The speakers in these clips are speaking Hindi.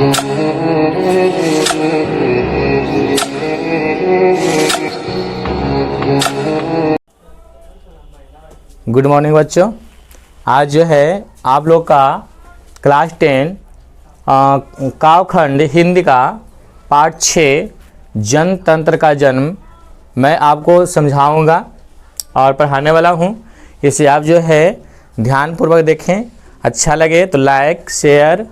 गुड मॉर्निंग बच्चों। आज जो है आप लोग का क्लास 10 काव्यखंड हिंदी का पाठ 6 जनतंत्र का जन्म मैं आपको समझाऊंगा और पढ़ाने वाला हूं। इसे आप जो है ध्यानपूर्वक देखें। अच्छा लगे तो लाइक शेयर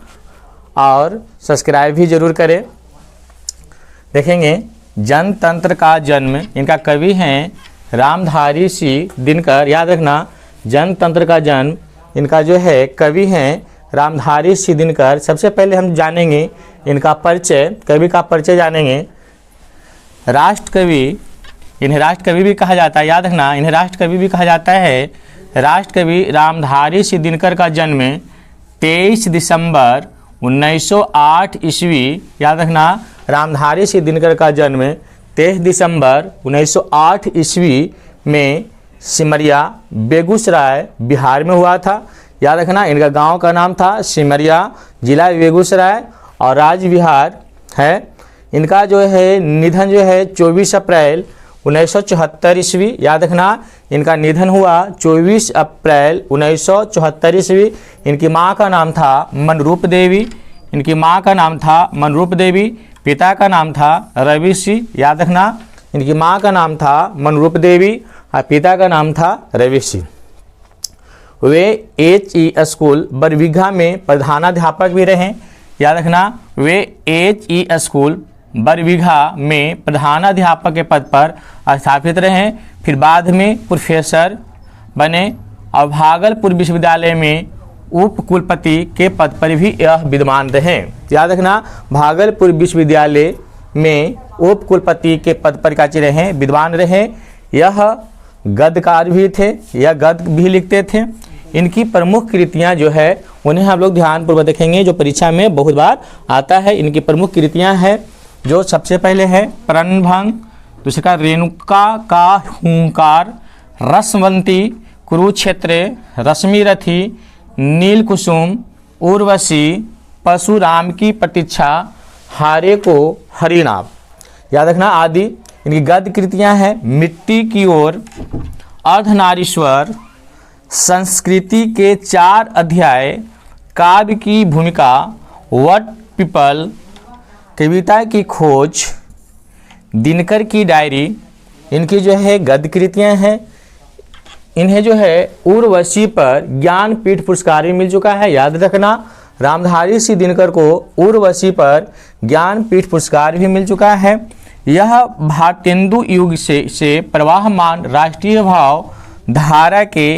और सब्सक्राइब भी ज़रूर करें। देखेंगे जनतंत्र का जन्म, इनका कवि हैं रामधारी सिंह दिनकर। याद रखना, जनतंत्र का जन्म इनका जो है कवि हैं रामधारी सिंह दिनकर। सबसे पहले हम जानेंगे इनका परिचय, कवि का परिचय जानेंगे। राष्ट्रकवि, इन्हें राष्ट्रकवि भी कहा जाता है। याद रखना, इन्हें राष्ट्रकवि भी कहा जाता है। राष्ट्रकवि रामधारी सिंह दिनकर का जन्म 23 दिसंबर 1908 ईस्वी। याद रखना, रामधारी सिंह दिनकर का जन्म 23 दिसंबर 1908 ईस्वी में सिमरिया बेगूसराय बिहार में हुआ था। याद रखना, इनका गांव का नाम था सिमरिया, जिला बेगूसराय और राज्य बिहार है। इनका जो है निधन जो है 24 अप्रैल 1974 ईस्वी। याद रखना, इनका निधन हुआ 24 अप्रैल 1974 ईस्वी। इनकी माँ का नाम था मनरूप देवी। इनकी माँ का नाम था मनरूप देवी, पिता का नाम था रवि सिंह। याद रखना, इनकी माँ का नाम था मनरूप देवी और पिता का नाम था रवि सिंह। वे HE स्कूल बरबीघा में प्रधानाध्यापक भी रहे। याद रखना, वे HE स्कूल बरबीघा में प्रधानाध्यापक के पद पर स्थापित रहे। फिर बाद में प्रोफेसर बने और भागलपुर विश्वविद्यालय में उप कुलपति के पद पर भी यह विद्यमान रहे। याद रखना, भागलपुर विश्वविद्यालय में उप कुलपति के पद पर काची रहे, विद्वान रहे। यह गद्यकार भी थे, यह गद्य भी लिखते थे। इनकी प्रमुख कृतियां जो है उन्हें हम लोग ध्यानपूर्वक देखेंगे, जो परीक्षा में बहुत बार आता है। इनकी प्रमुख कृतियां हैं, जो सबसे पहले है प्रणभंग, दूसरा रेणुका का हुंकार, रसवंती, कुरुक्षेत्र, रश्मिरथी, नील कुसुम, उर्वशी, परशुराम की प्रतीक्षा, हारे को हरिनाम। याद रखना, आदि इनकी गद्य कृतियां हैं। मिट्टी की ओर, अर्धनारीश्वर, संस्कृति के 4 अध्याय, काव्य की भूमिका, वट पीपल, कविता की खोज, दिनकर की डायरी। इनकी जो है गद्य कृतियां हैं। इन्हें जो है उर्वशी पर ज्ञानपीठ पुरस्कार भी मिल चुका है। याद रखना, रामधारी सिंह दिनकर को उर्वशी पर ज्ञानपीठ पुरस्कार भी मिल चुका है। यह भारतेंदु युग से प्रवाहमान राष्ट्रीय भाव धारा के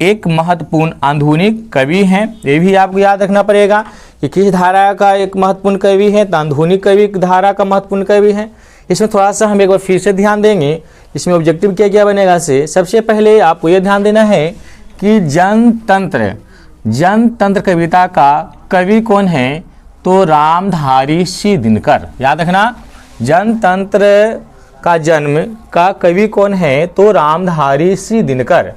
एक महत्वपूर्ण आधुनिक कवि हैं। ये भी आपको याद रखना पड़ेगा कि किस धारा का एक महत्वपूर्ण कवि है, तो आधुनिक कवि धारा का महत्वपूर्ण कवि है। इसमें थोड़ा सा हम एक बार फिर से ध्यान देंगे। इसमें ऑब्जेक्टिव क्या क्या बनेगा से सबसे पहले आपको ये ध्यान देना है कि जनतंत्र कविता का कवि कौन है, तो रामधारी सिंह दिनकर। याद रखना, जनतंत्र का जन्म का कवि कौन है, तो रामधारी सिंह दिनकर।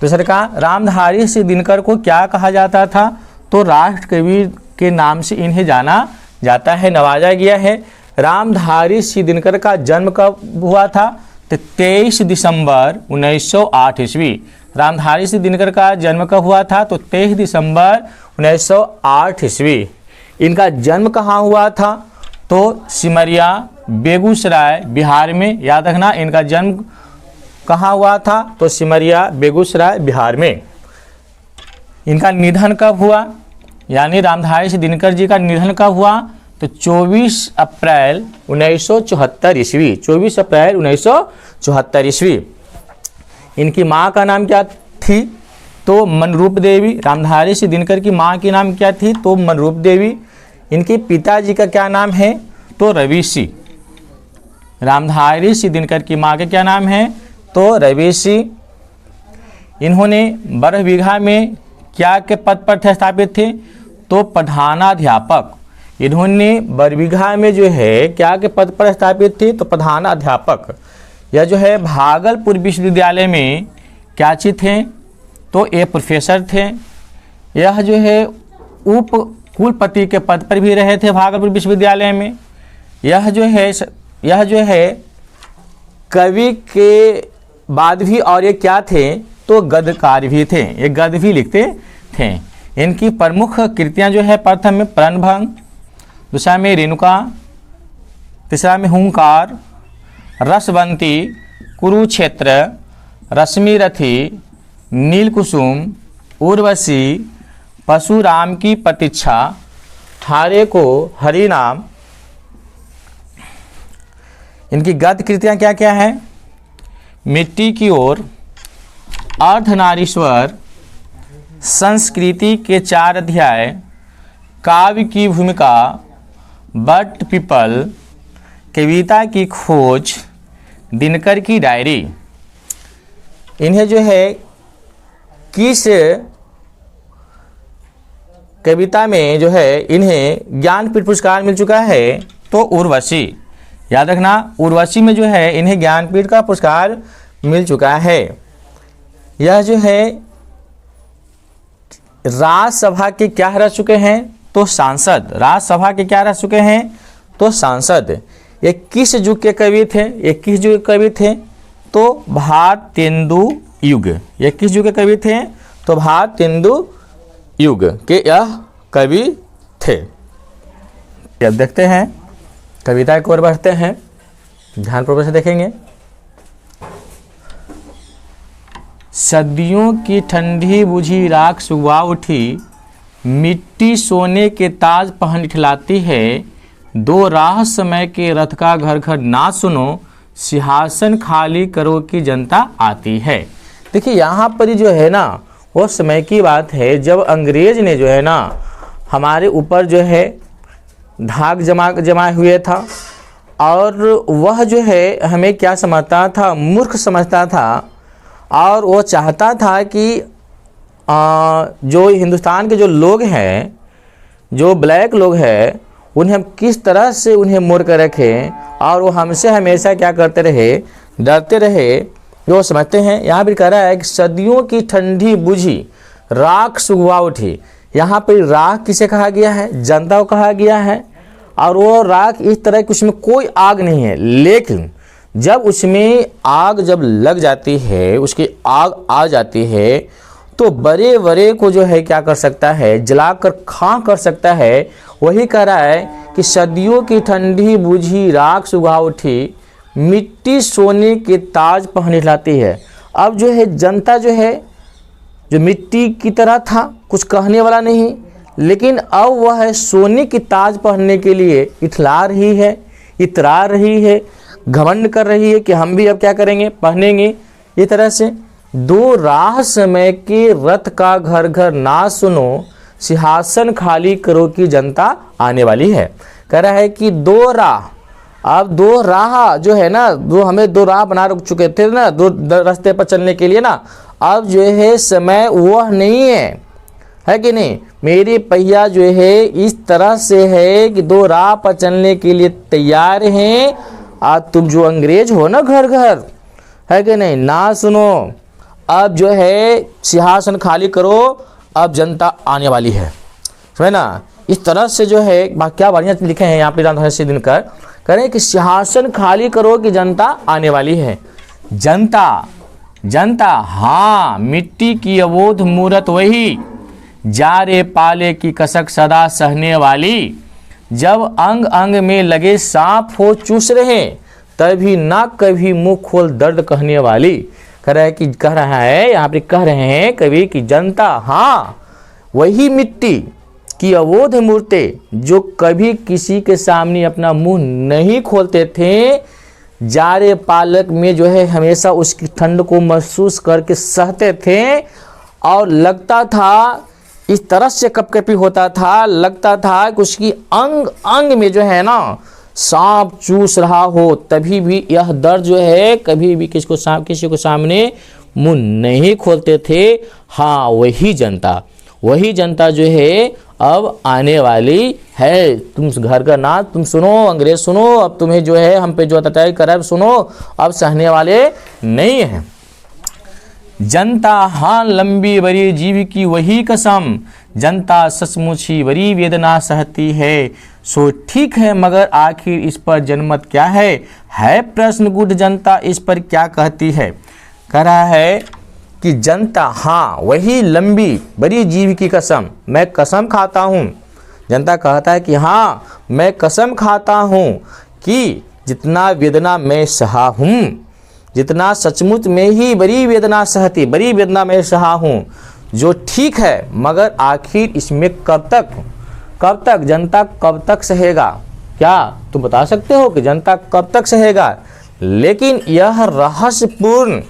दूसरे का, रामधारी सिंह दिनकर को क्या कहा जाता था, तो राष्ट्र कवि के नाम से इन्हें जाना जाता है, नवाजा गया है। रामधारी सिंह दिनकर का जन्म कब हुआ था, तो 23 दिसंबर 1908 ईस्वी। रामधारी सिंह दिनकर का जन्म कब हुआ था, तो 23 दिसंबर 1908 ईस्वी। इनका जन्म कहाँ हुआ था, तो सिमरिया बेगूसराय बिहार में। याद रखना, इनका जन्म कहाँ हुआ था, तो सिमरिया बेगूसराय बिहार में। इनका निधन कब हुआ, यानी रामधारी सिंह दिनकर जी का निधन कब हुआ, तो 24 अप्रैल 1974 ईस्वी। 24 अप्रैल 1974 ईस्वी। इनकी माँ का नाम क्या थी, तो मनरूप देवी। रामधारी सिंह दिनकर की माँ की नाम क्या थी, तो मनरूप देवी। इनके पिताजी का क्या नाम है, तो रवि सिंह। रामधारी सिंह दिनकर की माँ के क्या नाम है, तो रवि सिंह। इन्होंने बरबीघा में क्या के पद पर स्थापित थे, तो प्रधानाध्यापक। इन्होंने बरबीघा में जो है क्या के पद पर स्थापित थे, तो प्रधानाध्यापक। यह जो है भागलपुर विश्वविद्यालय में क्या चीज थे, तो ये प्रोफेसर थे। यह जो है उप कुलपति के पद पर भी रहे थे भागलपुर विश्वविद्यालय में। यह जो है कवि के बाद भी और ये क्या थे तो गद्यकार भी थे, ये गद्य भी लिखते थे। इनकी प्रमुख कृतियां जो है प्रथम में प्रणभंग, दूसरा में रेणुका, तीसरा में हुंकार, रसवंती, कुरुक्षेत्र, रश्मिरथी, नीलकुसुम, उर्वशी, परशुराम की प्रतीक्षा, हारे को हरिनाम। इनकी गद्य कृतियां क्या क्या है? मिट्टी की ओर, अर्धनारीश्वर, संस्कृति के 4 अध्याय, काव्य की भूमिका, बट पीपल, कविता की खोज, दिनकर की डायरी। इन्हें जो है किस कविता में जो है इन्हें ज्ञानपीठ पुरस्कार मिल चुका है? तो उर्वशी, याद रखना, उर्वशी में जो है इन्हें ज्ञानपीठ का पुरस्कार मिल चुका है। यह जो है राज्यसभा के क्या रह चुके हैं? तो सांसद। राज्यसभा के क्या रह चुके हैं? तो सांसद। ये किस युग के कवि थे? ये किस युग के कवि थे? तो भारतेंदु युग। ये किस युग के कवि थे? तो भारतेंदु युग के यह कवि थे। अब देखते हैं कविता की ओर बढ़ते हैं, ध्यानपूर्वक से देखेंगे। सदियों की ठंडी बुझी राख सुबह उठी, मिट्टी सोने के ताज पहन इठलाती है, दो राह समय के रथ का घर घर ना सुनो, सिंहासन खाली करो की जनता आती है। देखिए यहाँ पर जो है ना वो समय की बात है जब अंग्रेज ने जो है ना हमारे ऊपर जो है धाक जमाए हुए था, और वह जो है हमें क्या समझता था? मूर्ख समझता था, और वो चाहता था कि जो हिंदुस्तान के जो लोग हैं, जो ब्लैक लोग हैं, उन्हें हम किस तरह से उन्हें मोड़ कर रखें, और वो हमसे हमेशा क्या करते रहे? डरते रहे। जो समझते हैं यहाँ भी कह रहा है कि सदियों की ठंडी बुझी राख सुगवा उठी। यहाँ पर राख किसे कहा गया है? जनता को कहा गया है। और वो राख इस तरह की उसमें कोई आग नहीं है, लेकिन जब उसमें आग जब लग जाती है, उसकी आग आ जाती है, तो बड़े बड़े को जो है क्या कर सकता है? जलाकर खां कर सकता है। वही कह रहा है कि सदियों की ठंडी बुझी राख सुगवा उठी, मिट्टी सोने के ताज पहन लाती है। अब जो है जनता जो है जो मिट्टी की तरह था, कुछ कहने वाला नहीं, लेकिन अब वह है सोने की ताज पहनने के लिए इठला रही है, इतरा रही है, घमंड कर रही है कि हम भी अब क्या करेंगे? पहनेंगे। इस तरह से दो राह समय के रथ का घर घर ना सुनो, सिंहासन खाली करो की जनता आने वाली है। कह रहा है कि दो राह, अब दो राह जो है ना, जो हमें दो राह बना रख चुके थे ना, दो रास्ते पर चलने के लिए ना, अब जो है समय वह नहीं है कि नहीं? मेरी पहिया जो है इस तरह से है कि दो राह पर चलने के लिए तैयार हैं। आज तुम जो अंग्रेज हो ना घर घर, है कि नहीं? ना सुनो, अब जो है सिंहासन खाली करो, अब जनता आने वाली है, समझे ना? इस तरह से जो है क्या बढ़िया लिखे हैं यहाँ पे रामधारी सिंह दिनकर, कह रहे हैं कि सिंहासन खाली करो कि जनता आने वाली है। जनता, जनता, हाँ, मिट्टी की अबोध मूरत वही, जारे पाले की कसक सदा सहने वाली, जब अंग अंग में लगे सांप हो चूस रहे, तभी ना कभी मुंह खोल दर्द कहने वाली। कह रहा है यहाँ पे कह रहे हैं कवि की जनता, हाँ, वही मिट्टी की अबोध मूर्तें जो कभी किसी के सामने अपना मुंह नहीं खोलते थे, जारे पालक में जो है हमेशा उसकी ठंड को महसूस करके सहते थे, और लगता था इस तरह से कपकपी होता था, लगता था कि उसकी अंग अंग में जो है ना सांप चूस रहा हो, तभी भी यह दर्द जो है कभी भी किसी को सामने मुंह नहीं खोलते थे। हाँ, वही जनता जो है अब आने वाली है। तुम घर का ना तुम सुनो, अंग्रेज सुनो, अब तुम्हें जो है हम पे जो अत्याचार कर सुनो, अब सहने वाले नहीं हैं। जनता हाँ लंबी बड़ी जीव की वही कसम, जनता सचमुच ही बड़ी वेदना सहती है। सो ठीक है मगर आखिर इस पर जनमत क्या है प्रश्न गुड जनता इस पर क्या कहती है। कह रहा है कि जनता हाँ वही लंबी बड़ी जीव की कसम, मैं कसम खाता हूँ। जनता कहता है कि हाँ मैं कसम खाता हूँ कि जितना वेदना मैं सहा हूँ, जितना सचमुच में ही बड़ी वेदना सहती, बड़ी वेदना मैं सहा हूँ, जो ठीक है मगर आखिर इसमें कब तक जनता कब तक सहेगा। क्या तुम बता सकते हो कि जनता कब तक सहेगा। लेकिन यह रहस्यपूर्ण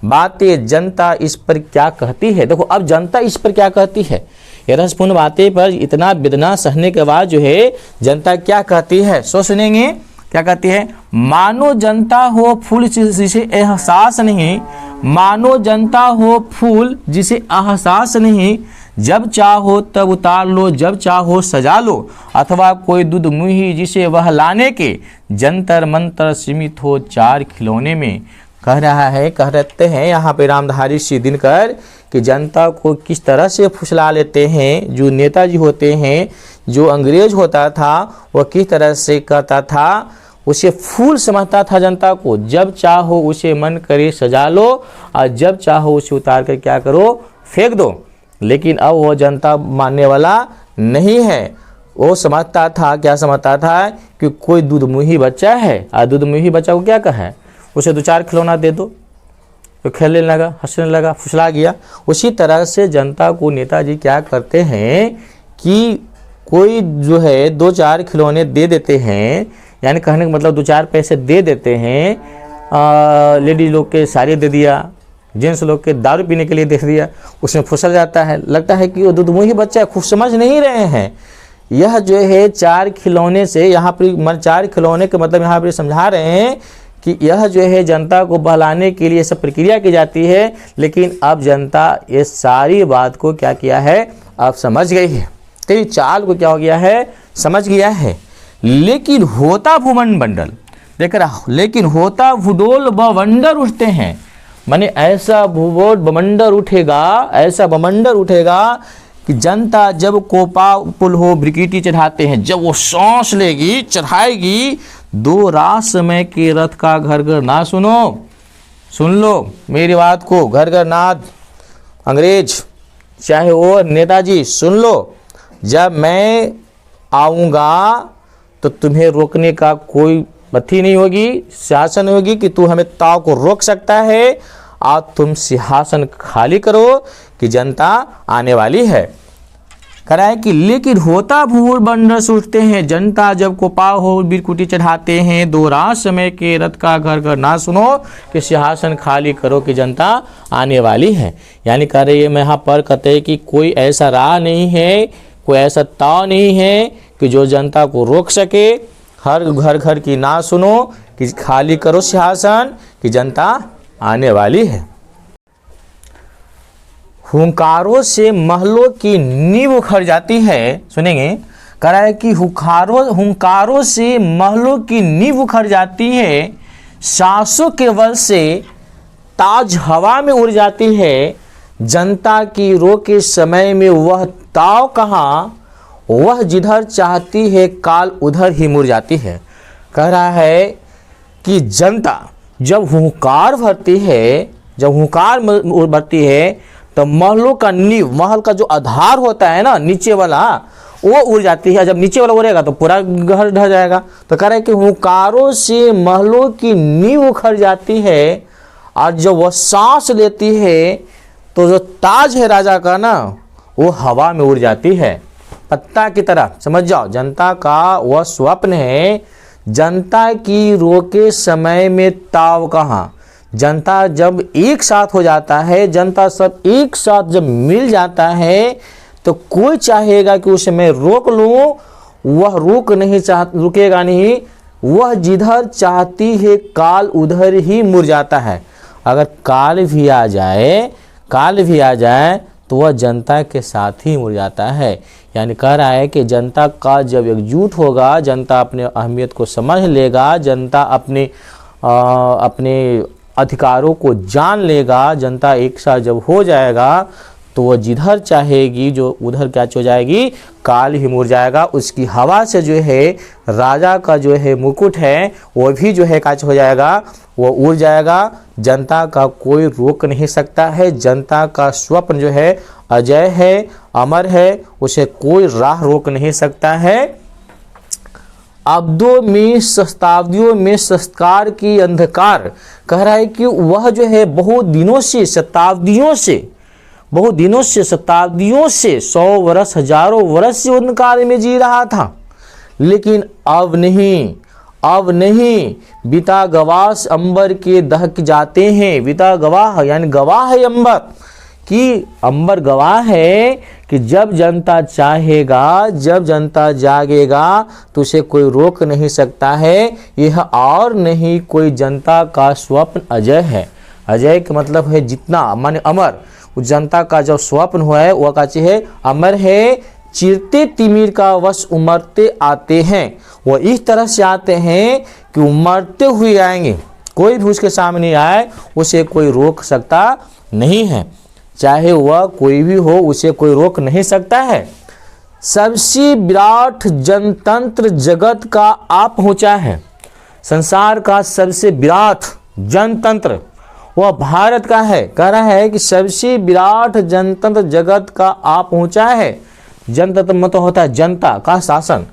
बातें जनता इस पर क्या कहती है। देखो अब जनता इस पर क्या कहती है, ये रहस्यपूर्ण बातें पर इतना वेदना सहने के बाद जो है जनता क्या कहती है, सो सुनेंगे क्या कहती है। मानो जनता हो फूल जिसे एहसास नहीं, मानो जनता हो फूल जिसे एहसास नहीं, जब चाहो तब उतार लो जब चाहो सजा लो, अथवा कोई दूध मुही जिसे वह लाने के जंतर मंतर सीमित हो चार खिलौने में। कह रहा है, कह रहते हैं यहाँ पे रामधारी सिंह दिनकर कि जनता को किस तरह से फुसला लेते हैं। जो नेताजी होते हैं, जो अंग्रेज होता था, वह किस तरह से कहता था, उसे फूल समझता था जनता को। जब चाहो उसे मन करे सजा लो और जब चाहो उसे उतार कर क्या करो, फेंक दो। लेकिन अब वो जनता मानने वाला नहीं है। वो समझता था, क्या समझता था कि कोई दूध मुही बच्चा है और दूध मुही बच्चा को क्या कहे, उसे दो चार खिलौना दे दो तो खेलने लगा, हंसने लगा, फुसला गया। उसी तरह से जनता को नेताजी क्या करते हैं कि कोई जो है दो चार खिलौने दे देते हैं, यानी कहने का मतलब दो चार पैसे दे देते हैं। लेडीज लोग के साड़ी दे दिया, जेंट्स लोग के दारू पीने के लिए दे दिया, उसमें फुसल जाता है। लगता है कि वो दूध मुही बच्चा है, खूब समझ नहीं रहे हैं। यह जो है चार खिलौने से, यहाँ पर चार खिलौने के मतलब यहाँ पर समझा रहे हैं कि यह जो है जनता को बहलाने के लिए सब प्रक्रिया की जाती है। लेकिन अब जनता ये सारी बात को क्या किया है, अब समझ गई है, तेरी चाल को क्या हो गया है, समझ गया है। लेकिन होता भूमंडल देख रहा, लेकिन होता भूडोल बवंडर उठते हैं, माने ऐसा भूगोल बमंडर उठेगा, ऐसा बमंडर उठेगा कि जनता जब कोपा पुल हो ब्रिकेटी चढ़ाते हैं, जब वो सांस लेगी चढ़ाएगी, दो रात समय के रथ का घर घर ना सुनो, सुन लो मेरी बात को, घर घर नाद अंग्रेज चाहे वो नेताजी सुन लो। जब मैं आऊँगा तो तुम्हें रोकने का कोई बत्ती नहीं होगी, शासन होगी कि तू हमें ताव को रोक सकता है, और तुम सिंहासन खाली करो कि जनता आने वाली है। कराए कि लेकिन होता भूल बंडर सूझते हैं, जनता जब कोपाव हो बिरकुटी चढ़ाते हैं, दो रात समय के रथ का घर घर ना सुनो कि सिंहासन खाली करो कि जनता आने वाली है। यानी कह रहे मैं यहाँ पर कहते हैं कि कोई ऐसा राह नहीं है, कोई ऐसा ताव नहीं है कि जो जनता को रोक सके। हर घर घर की ना सुनो कि खाली करो सिंहासन कि जनता आने वाली है। हुंकारों से महलों की नींव उखड़ जाती है, सुनेंगे। कह रहा है कि हुंकारों से महलों की नींव उखड़ जाती है, सांसों के बल से ताज हवा में उड़ जाती है, जनता की रो के समय में वह ताव कहाँ, वह जिधर चाहती है काल उधर ही मुड़ जाती है। कह रहा है कि जनता जब हुंकार भरती है, जब हुंकार भरती है तो महलों का नींव, महल का जो आधार होता है ना नीचे वाला, वो उड़ जाती है। जब नीचे वाला उड़ेगा तो पूरा घर ढह जाएगा। तो कह रहे हैं कि हुंकारों से महलों की नींव उखड़ जाती है, और जब वह सांस लेती है तो जो ताज है राजा का ना, वो हवा में उड़ जाती है पत्ता की तरह। समझ जाओ, जनता का वह स्वप्न है। जनता की रोके समय में ताव कहाँ, जनता जब एक साथ हो जाता है, जनता सब एक साथ जब मिल जाता है तो कोई चाहेगा कि उसे मैं रोक लूँ, वह रुकेगा नहीं। वह जिधर चाहती है काल उधर ही मुड़ जाता है। अगर काल भी आ जाए तो वह जनता के साथ ही मुड़ जाता है। यानी कह रहा है कि जनता का जब एकजुट होगा, जनता अपने अहमियत को समझ लेगा, जनता अपने अधिकारों को जान लेगा, जनता एक साथ जब हो जाएगा तो वह जिधर चाहेगी जो उधर क्या हो जाएगी, काल ही मुड़ जाएगा। उसकी हवा से जो है राजा का जो है मुकुट है वो भी जो है काच हो जाएगा, वो उड़ जाएगा। जनता का कोई रोक नहीं सकता है। जनता का स्वप्न जो है अजय है, अमर है, उसे कोई राह रोक नहीं सकता है। अब्दों में शताब्दियों में संस्कार की अंधकार कह रहा है कि वह जो है बहुत दिनों से शताब्दियों से 100 वर्ष हजारों वर्ष से अंधकार में जी रहा था, लेकिन अब नहीं बीता गवाह अंबर के दहक जाते हैं। बीता गवाह यानी गवाह है अंबर कि अंबर गवाह है कि जब जनता चाहेगा, जब जनता जागेगा तो उसे कोई रोक नहीं सकता है। यह और नहीं कोई जनता का स्वप्न अजय है। अजय का मतलब है जितना माने अमर। उस जनता का जो स्वप्न हुआ है वह का है अमर है। चिरते तिमिर का वश उमरते आते हैं। वह इस तरह से आते हैं कि उमरते हुए आएंगे। कोई भी उसके सामने आए उसे कोई रोक सकता नहीं है, चाहे वह कोई भी हो, उसे कोई रोक नहीं सकता है। सबसे विराट जनतंत्र जगत का आप पहुंचा है। संसार का सबसे विराट जनतंत्र वह भारत का है। कह रहा है कि सबसे विराट जनतंत्र जगत का आप पहुंचा है। जनतंत्र मतलब होता है जनता का शासन।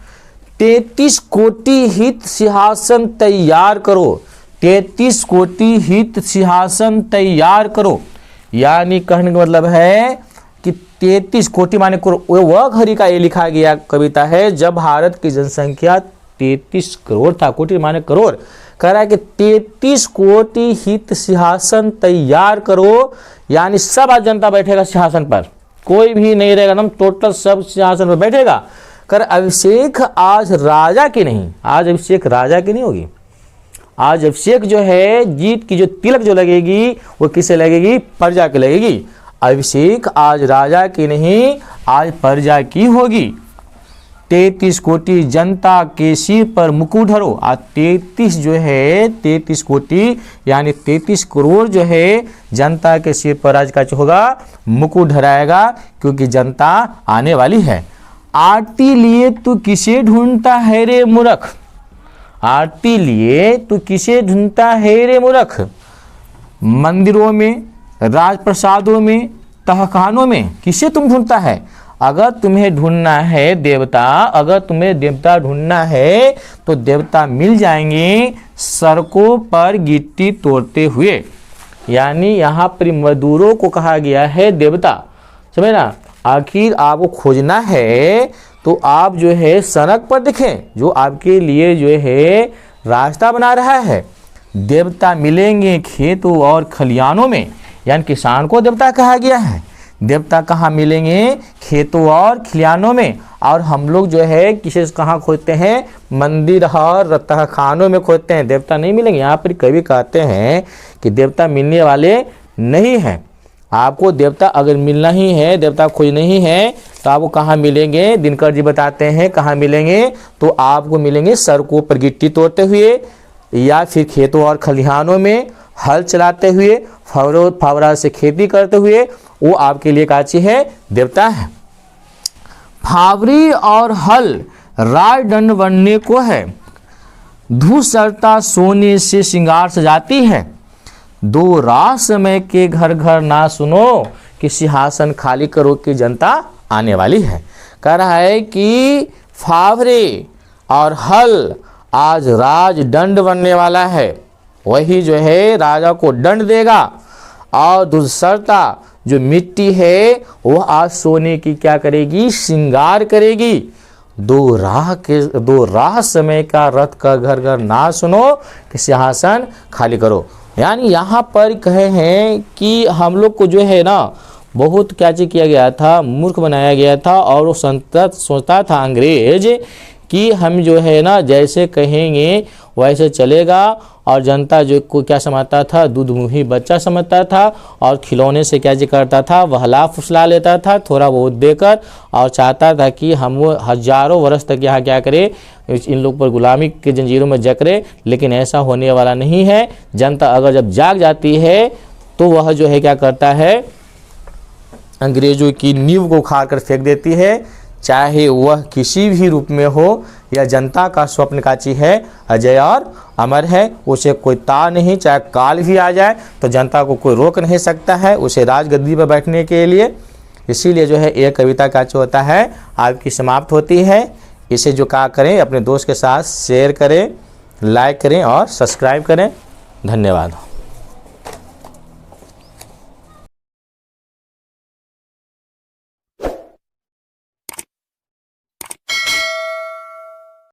33 कोटि हित सिंहासन तैयार करो। 33 कोटि हित सिंहासन तैयार करो, यानी कहने का मतलब है कि 33 कोटि माने वह घड़ी का ये लिखा गया कविता है जब भारत की जनसंख्या 33 करोड़ था। कोटि माने करोड़। कह रहा है कि 33 कोटि हित सिंहासन तैयार करो, यानी सब आज जनता बैठेगा सिंहासन पर, कोई भी नहीं रहेगा, एकदम टोटल सब सिंहासन पर बैठेगा। कर अभिषेक आज राजा की नहीं, आज अभिषेक राजा की नहीं होगी। आज अभिषेक जो है जीत की जो तिलक जो लगेगी वो किसे लगेगी, प्रजा की लगेगी। अभिषेक आज राजा की नहीं, आज प्रजा की होगी। 33 कोटि जनता के सिर पर मुकुट धरो। आज 33 जो है 33 कोटि यानी 33 करोड़ जो है जनता के सिर पर आज का होगा मुकुट धराएगा, क्योंकि जनता आने वाली है। आरती लिए तू किसे ढूंढता है रे मूर्ख। आरती लिए तू किसे ढूंढता है रे मूर्ख। मंदिरों में, राजप्रसादों में, तहखानों में किसे तुम ढूंढता है। अगर तुम्हें ढूंढना है देवता, अगर तुम्हें देवता ढूंढना है तो देवता मिल जाएंगे सड़कों पर गिट्टी तोड़ते हुए। यानी यहाँ पर मजदूरों को कहा गया है देवता, समझे ना। आखिर आपको खोजना है तो आप जो है सड़क पर दिखें, जो आपके लिए जो है रास्ता बना रहा है। देवता मिलेंगे खेतों और खलिहानों में, यानी किसान को देवता कहा गया है। देवता कहाँ मिलेंगे, खेतों और खलिहानों में। और हम लोग जो है किसे कहाँ खोजते हैं, मंदिर और तहखानों में खोजते हैं, देवता नहीं मिलेंगे। यहाँ पर कवि कहते हैं कि देवता मिलने वाले नहीं हैं। आपको देवता अगर मिलना ही है, देवता खोज नहीं है तो आपको कहाँ मिलेंगे, दिनकर जी बताते हैं कहाँ मिलेंगे। तो आपको मिलेंगे सड़कों पर गिट्टी तोड़ते हुए, या फिर खेतों और खलिहानों में हल चलाते हुए, फावड़ा से खेती करते हुए, वो आपके लिए काची है, देवता है। फावरी और हल राज दंड बनने को है। धूसरता सोने से श्रृंगार सजाती है। दो राह समय के घर घर ना सुनो कि सिंहासन खाली करो कि जनता आने वाली है। कह रहा है कि फावरे और हल आज राज दंड बनने वाला है। वही जो है राजा को दंड देगा। और दूसरता जो मिट्टी है वह आज सोने की क्या करेगी, श्रृंगार करेगी। दो राह समय का रथ का घर घर ना सुनो कि सिंहासन खाली करो। यानी यहाँ पर कहे हैं कि हम लोग को जो है ना बहुत क्या चीज किया गया था, मूर्ख बनाया गया था। और वो सोचता था अंग्रेज कि हम जो है ना जैसे कहेंगे वैसे चलेगा, और जनता जो को क्या समझता था, दूध मुंही बच्चा समझता था, और खिलौने से क्या जी करता था, वहला फुसला लेता था थोड़ा बहुत देकर, और चाहता था कि हम वो हजारों वर्ष तक यहाँ क्या करे, इन लोग पर गुलामी के जंजीरों में जकड़े। लेकिन ऐसा होने वाला नहीं है। जनता अगर जब जाग जाती है तो वह जो है क्या करता है, अंग्रेजों की नींव को उखाड़ कर फेंक देती है, चाहे वह किसी भी रूप में हो। यह जनता का स्वप्न काची है, अजय और अमर है, उसे कोई तार नहीं, चाहे काल भी आ जाए तो जनता को कोई रोक नहीं सकता है उसे राजगद्दी पर बैठने के लिए। इसीलिए जो है ये कविता काची होता है आपकी समाप्त होती है। इसे जो क्या करें, अपने दोस्त के साथ शेयर करें, लाइक करें और सब्सक्राइब करें। धन्यवाद।